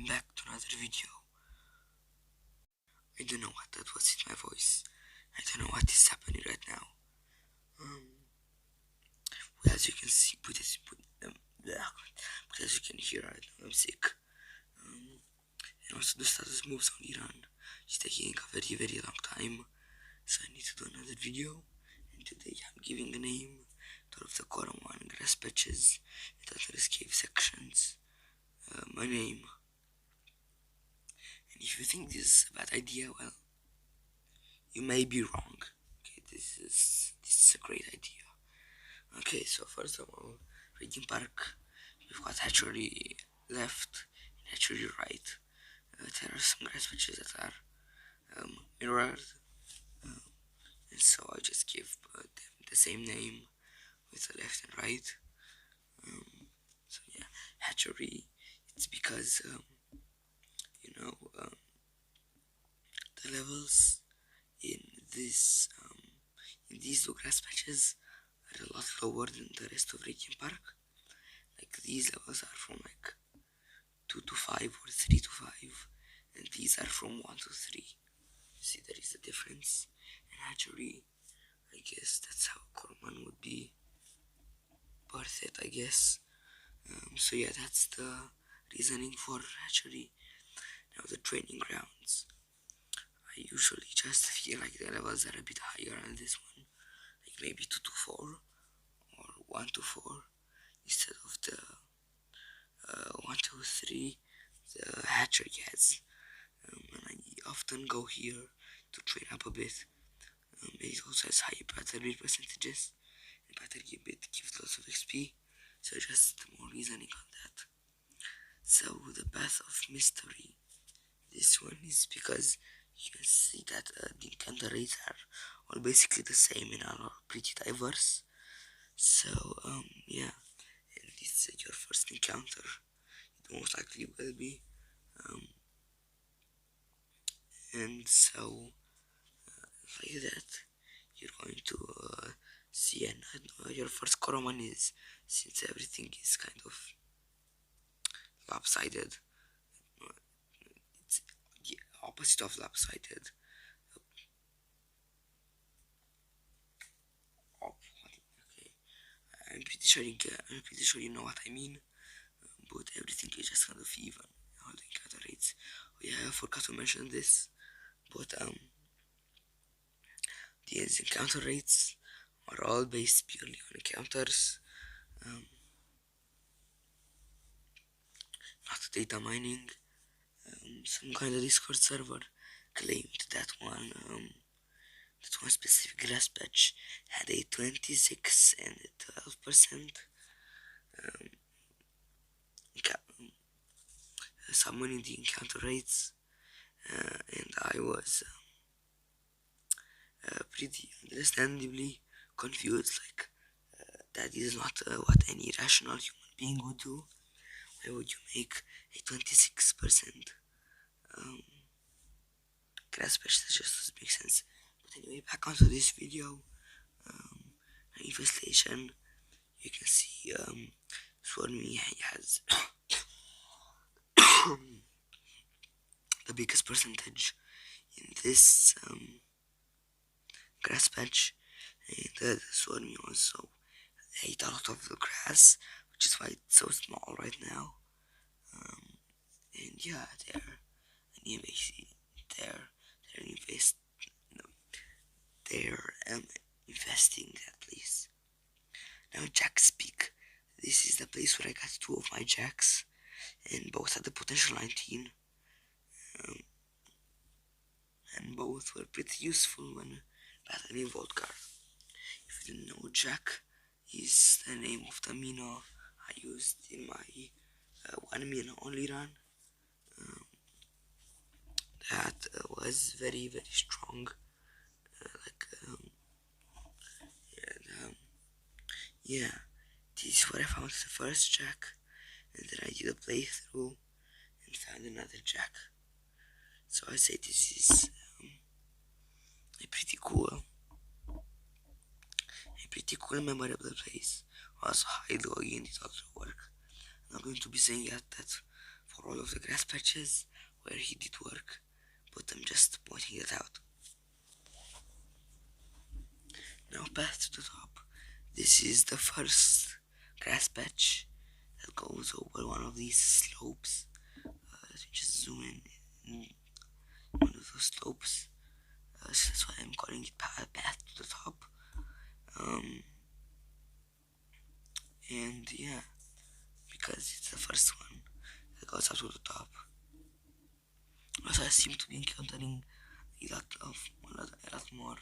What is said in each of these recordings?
back to another video. I don't know what that was in my voice. I don't know what is happening right now. Well, as you can see, but as you can hear right now, I'm sick. And also the status moves on Iran is taking a very long time, so I need to do another video. And today I'm giving a name to all of the Coromon grass patches and other cave sections. My name. And if you think this is a bad idea, well, you may be wrong. Okay, this is a great idea. Okay, so first of all, Reading Park, we've got hatchery left and hatchery right. There are some grass patches that are mirrored, and so I just give them the same name with the left and right. So yeah, hatchery. It's because the levels in these two grass patches are a lot lower than the rest of Reading Park. Like these levels are from like 2 to 5 or 3 to 5, and these are from 1 to 3. You see, there is a difference. And hatchery, I guess that's how Coromon would be worth it, I guess. So yeah, that's the reasoning for hatchery. Now the training grounds. I usually just feel like the levels are a bit higher on this one, like maybe 2 to 4 or 1 to 4 instead of the 1 to 3 the hatchery has. And I often go here to train up a bit. It also has high battle rate percentages, and battle bit gives lots of XP, so just more reasoning on that. So the path of mystery, this one is because you can see that the encounter rates are all basically the same and are pretty diverse. So yeah, and this is your first encounter. It most likely will be. And so like that, you're going to see, and your first Coromon is, since everything is kind of lopsided, it's the opposite of lopsided. Okay, I'm pretty sure you know what I mean. But everything is just kind of even. All the encounter rates. Oh yeah, I forgot to mention this. But these encounter rates are all based purely on encounters, not data mining. Some kind of Discord server claimed that one specific grass patch had a 26 and a 12% summoning the encounter rates, and I was pretty understandably confused. Like that is not what any rational human being would do. Why would you make a 26% grass patch? That just doesn't make sense. But anyway, back onto this video. Infestation. You can see Swarmy has the biggest percentage in this grass patch, and the Swarmy also ate a lot of the grass, which is why it's so small right now. And yeah, they're investing that place. Now Jack's Peak. This is the place where I got 2 of my Jacks, and both had the potential 19. And both were pretty useful when battling Volcar. If you didn't know, Jack is the name of the Mino I used in my 1 Mino only run. That was very strong. Yeah, this is where I found the first Jack, and then I did a playthrough and found another Jack. So I say this is a pretty cool memorable place. Also, high logging, it also work. I'm not going to be saying that for all of the grass patches where he did work, but I'm just pointing it out. Now back to the top. This is the first grass patch that goes over one of these slopes. Let me just zoom in one of those slopes. So that's why I'm calling it path to the top. And yeah, because it's the first one that goes up to the top. Also, I seem to be encountering a lot more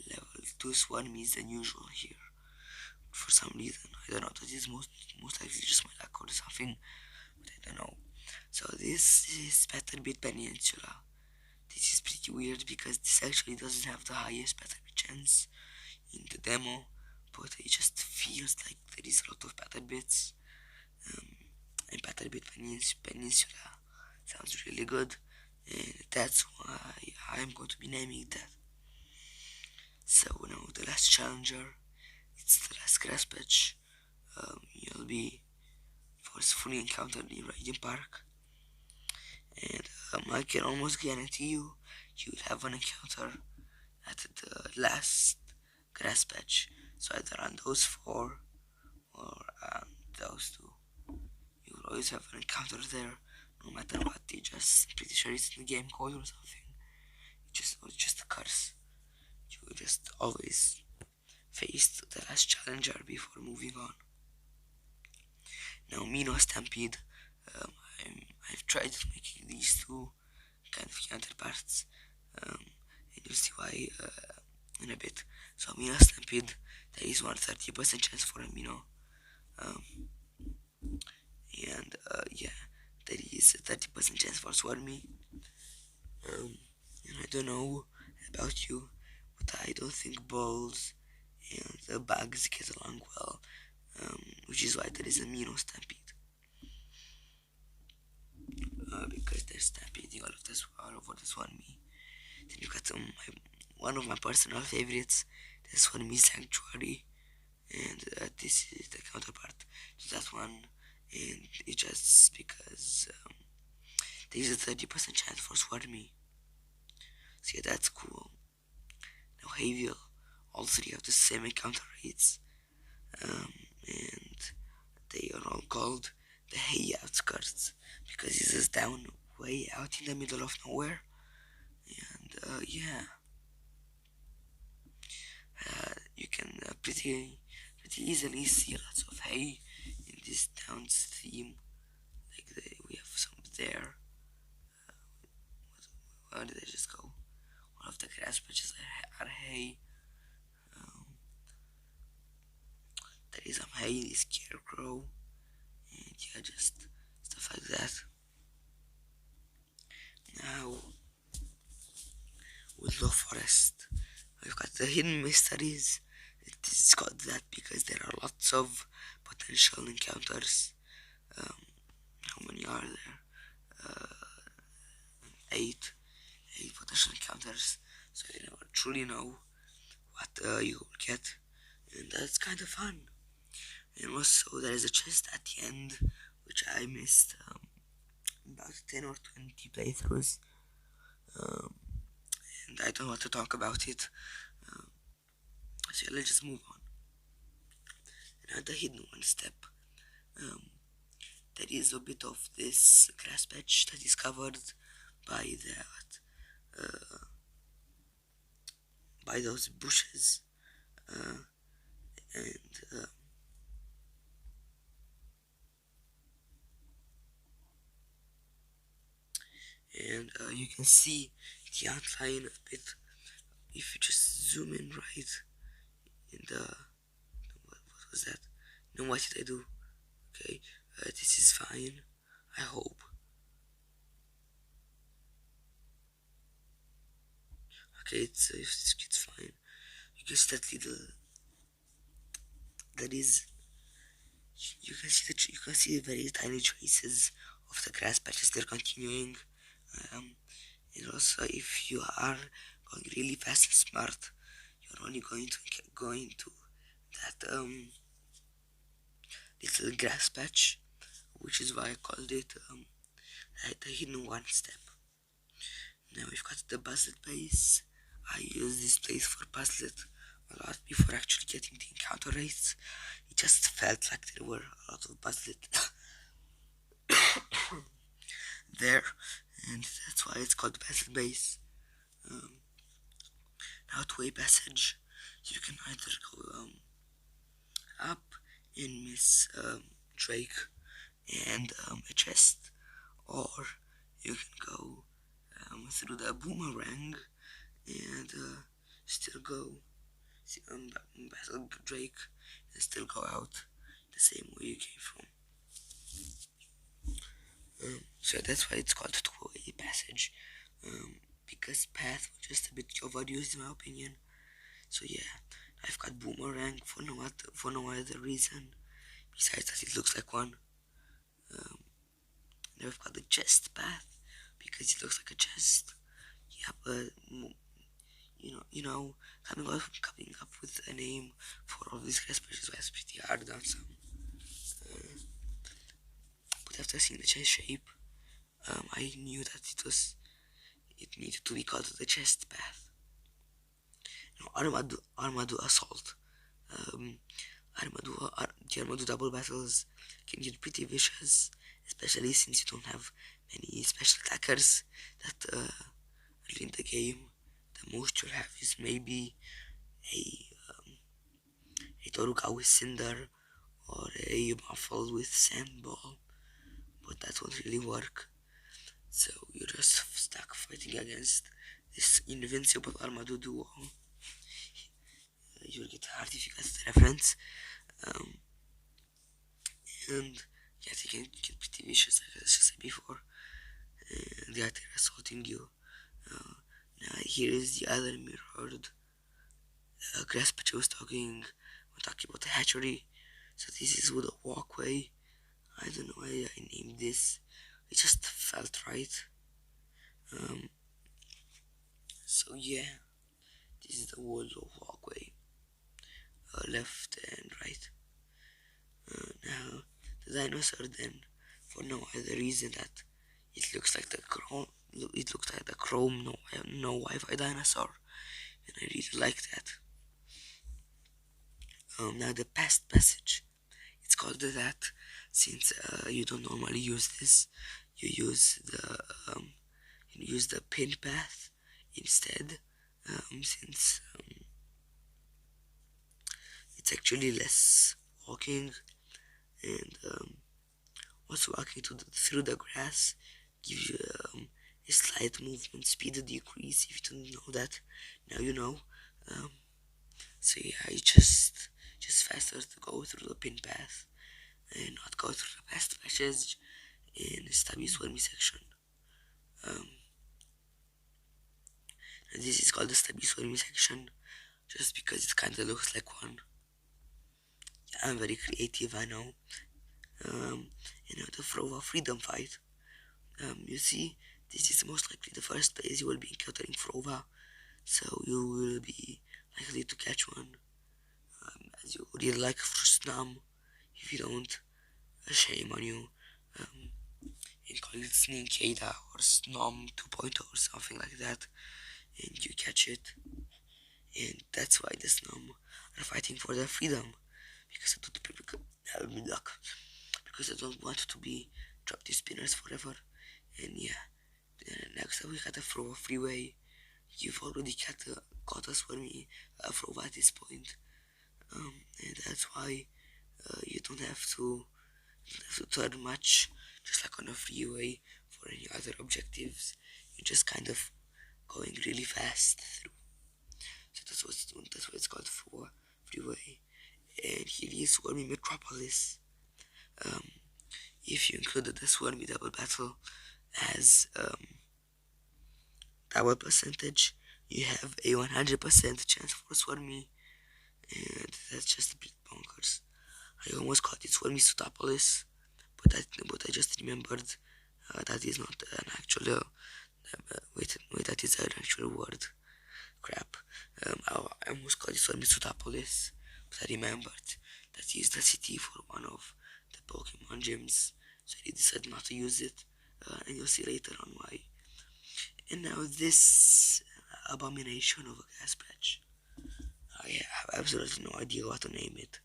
level 2 swarmies than usual here. For some reason, I don't know. That is most likely just my luck or something, but I don't know. So this is Bit Peninsula. This is pretty weird because this actually doesn't have the highest Bit chance in the demo, but it just feels like there is a lot of Bits. And Bit Peninsula sounds really good, and that's why I'm going to be naming that. So now the last challenger, it's the last grass patch. You'll be forcefully encountered in Raiden Park, and I can almost guarantee you'll have an encounter at the last grass patch. So either on those 4 or those 2, you'll always have an encounter there, no matter what. They just pretty sure it's in the game code or something. It's just a curse. You just always face the last challenger before moving on. Now Mino Stampede, I've tried making these 2 kind of counterparts, and you'll see why in a bit. So Mino Stampede, there is 130% chance for a Mino, and yeah, there is a 30% chance for Swarmy. And I don't know about you, but I don't think balls and the bugs get along well, which is why there is a Mino Stampede. Because they're stampeding all over this one me. Then you got one of my personal favorites, this one me Sanctuary, and this is the counterpart to that one, and it's just because there is a 30% chance for Swarmy. So yeah, that's cool. Now Hayville, all 3 have the same encounter rates, and they are all called the Hay outskirts because this is down way out in the middle of nowhere. And yeah, you can pretty easily see lots of hay in this town's theme. Like we have some there. Where did I just go? One of the grass patches are hay. There is some hay in the scarecrow, and yeah, just stuff like that. Now, with Low Forest, we've got the hidden mysteries. It is called that because there are lots of potential encounters. How many are there? 8 potential encounters. So you never truly know what you will get, and that's kind of fun. And also there is a chest at the end, which I missed about 10 or 20 playthroughs, and I don't want to talk about it. So let's just move on. Now the hidden one step. There is a bit of this grass patch that is covered by by those bushes, and you can see the outline a bit if you just zoom in right in the what was that? No, what did I do? Okay, this is fine, I hope. Okay, it's fine. You can see that little, that is, you can see the very tiny traces of the grass patches. They're continuing, and also if you are going really fast and smart, you're only going to that little grass patch, which is why I called it the hidden one step. Now we've got the Bezel base. I used this place for Puzzlet a lot before actually getting the encounter rates. It just felt like there were a lot of Puzzlet there, and that's why it's called Bezel base. Now to a passage, you can either go up and miss Drake and a chest, or you can go through the boomerang and still go battle Drake and still go out the same way you came from. So that's why it's called a two-way passage, because path was just a bit overused in my opinion. So yeah, I've got boomerang for no other reason besides that it looks like one. Now I've got the chest path because it looks like a chest. Yeah, but coming up with a name for all these recipes was pretty hard on some. But after seeing the chest shape, I knew that it needed to be called the chest path. Armado Assault. The Armado double battles can get pretty vicious, especially since you don't have many special attackers that early in the game. The most you'll have is maybe a Toruga with Cinder or a Muffle with Sandball, but that won't really work. So you're just stuck fighting against this invincible Armado duo. You'll get hard if you get the reference. And yeah, they can get pretty vicious, like I just said before. They are assaulting you. Now here is the other mirrored grass patch I was talking about the hatchery. So this is with a walkway. I don't know why I named this. It just felt right. So yeah, this is the wall of walkway, left and right. Now the dinosaur then, for no other reason that it looks like the Chrome no Wi-Fi dinosaur, and I really like that. Now the past passage, it's called that since you don't normally use this. You use the pin path instead, since it's actually less walking, and also walking through the grass gives you a slight movement speed decrease. If you don't know that, now you know. So yeah, it's just faster to go through the pin path and not go through the past passage in the Stabby Swarmy section. And this is called the Stabby Swarmy section just because it kinda looks like one. I'm very creative, I know. The Frova Freedom Fight. You see, this is most likely the first place you will be encountering Frova, so you will be likely to catch one. As you really like Frostnum. If you don't, shame on you. And call it Sneakada or Snom 2.0 or something like that, and you catch it. And that's why the Snom are fighting for their freedom, because I don't want to be dropped to spinners forever. And yeah, next up we got a Frova freeway. You've already caught us for me Frova at this point, and that's why you don't have to turn much, just like on a freeway for any other objectives. You're just kind of going really fast through. So that's what it's called for freeway. And here is Swarmy Metropolis. If you included the Swarmy double battle as double percentage, you have a 100% chance for Swarmy, and that's just a bit bonkers. I almost called it Swarmy Sutopolis, but I just remembered that is not an actual. Wait, that is an actual word. Crap. I almost called it Swarmy Sutopolis, but I remembered that is the city for one of the Pokemon gyms, so I decided not to use it. and you'll see later on why. And now this abomination of a gas patch, I have absolutely no idea what to name it.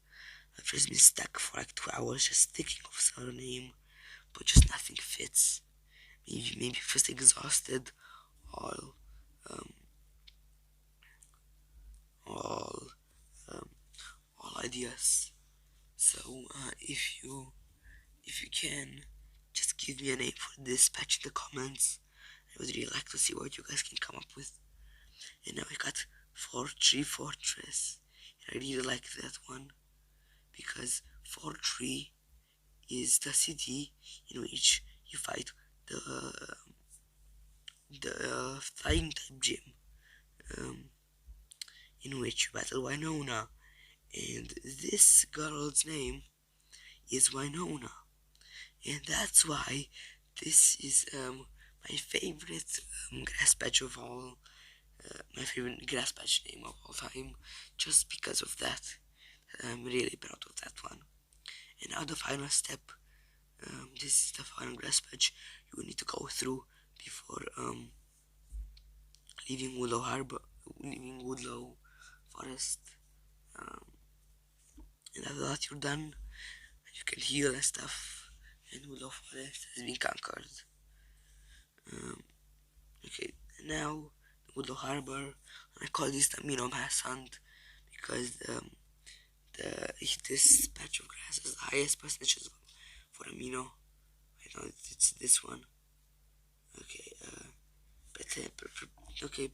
I've just been stuck for like 2 hours just thinking of some name, but just nothing fits. Maybe just exhausted all um, all um, all ideas. So if you can just give me a name for this patch in the comments. I would really like to see what you guys can come up with. And now we got Fortress. And I really like that one because Fortree is the city in which you fight the flying type gym, um, in which you battle Winona, and this girl's name is Winona, and that's why this is my favorite grass patch of all, my favorite grass patch name of all time, just because of that. I'm really proud of that one. And now the final step. This is the final grass patch you will need to go through before leaving Woodlow Forest. Um, and after that you're done, you can heal and stuff. And Woodlow Forest has been conquered. Okay, now Woodlow Harbor. I call this the Minnow Mass Hunt because this patch of grass has the highest percentages for a minnow. I know it's this one. Okay, okay,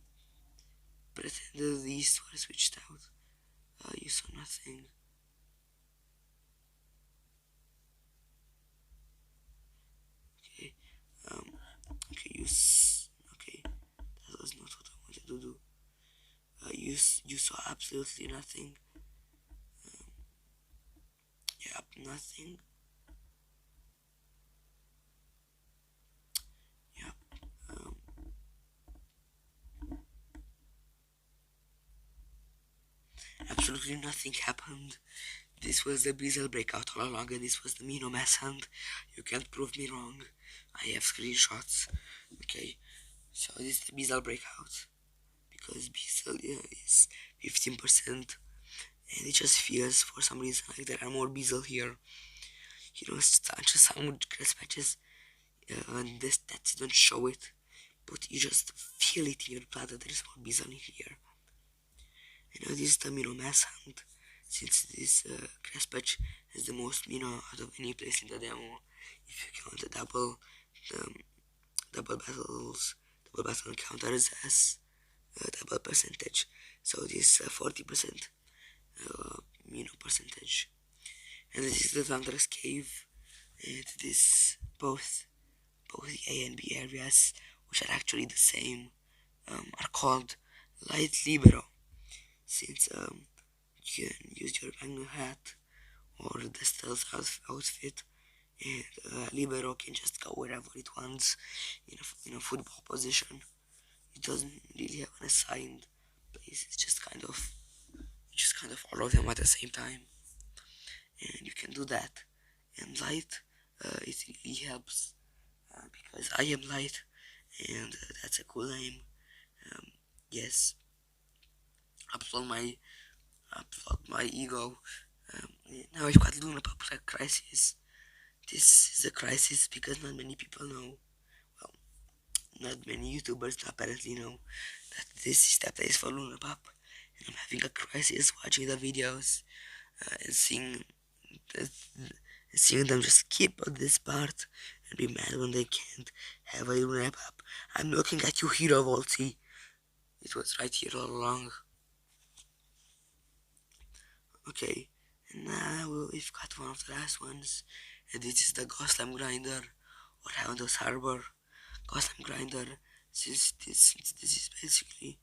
pretend these were switched out. You saw nothing. Okay, okay, okay, that was not what I wanted to do. You saw absolutely nothing. Yep, nothing. Yep. Absolutely nothing happened. This was the Bezel breakout all along, and this was the Mino mass hunt. You can't prove me wrong. I have screenshots. Okay, so this is the Bezel breakout because Bezel is 15%, and it just feels for some reason like there are more Bezel here. You know, it's just some grass patches, and the stats don't show it, but you just feel it in your blood that there is more Bezel in here. And now this is the Mino mass hunt. Since this grass patch has the most Mino out of any place in the demo, if you count the um, double battle encounters as double percentage. So this 40% Mino percentage. And this is the Thunderous Cave, and this both A and B areas, which are actually the same, are called Light Libero, since you can use your Magno hat or the stealth outfit, and Libero can just go wherever it wants in a football position. It doesn't really have an assigned place. It's just kind of all of them at the same time, and you can do that. And light, it really helps because I am light, and that's a cool name. Yes, upload my ego. Now I've got Luna Popular Crisis. This is a crisis because not many people know. Well, not many YouTubers apparently know that this is the place for Luna Pop, and I'm having a crisis watching the videos and seeing them just skip on this part and be mad when they can't have a Luna Pop. I'm looking at you, Hero Volty. It was right here all along. Okay, and now we've got one of the last ones, and this is the Goslam Grinder or Hound's Harbor. Goslam Grinder, since this is basically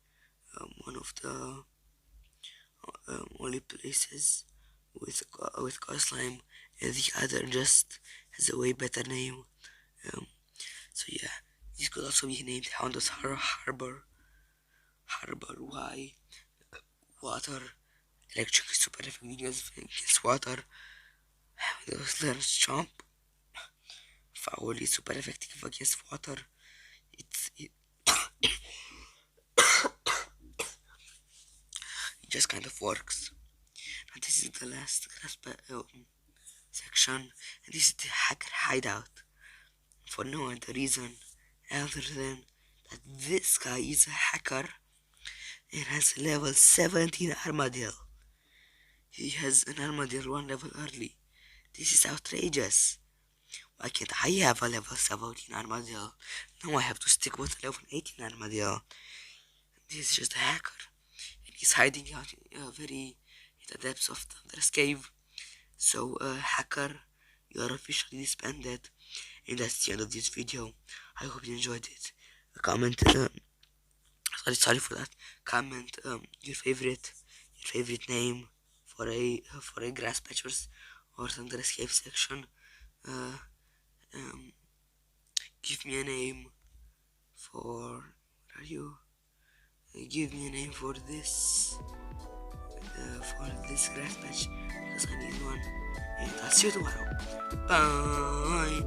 one of the only places with Goslam, and the other just has a way better name. So yeah, this could also be named Hound's Harbor. Why? Water. Electric is super effective against water. Those letters jump. foul is super effective against water. It just kind of works. And this is the last section, and this is the hacker hideout. For no other reason other than that this guy is a hacker and has level 17 armadillo. He has an armadillo 1 level early. This is outrageous. Why can't I have a level 17 armadillo? Now I have to stick with a level 18 armadillo. This is just a hacker. And he's hiding out in the depths of the Thunderous Cave. So, hacker, you are officially disbanded. And that's the end of this video. I hope you enjoyed it. Comment, sorry for that. Comment your favorite name for a grass patchers or Thunderous Cave section. Give me a name for give me a name for this grass patch, because I need one. And I'll see you tomorrow. Bye.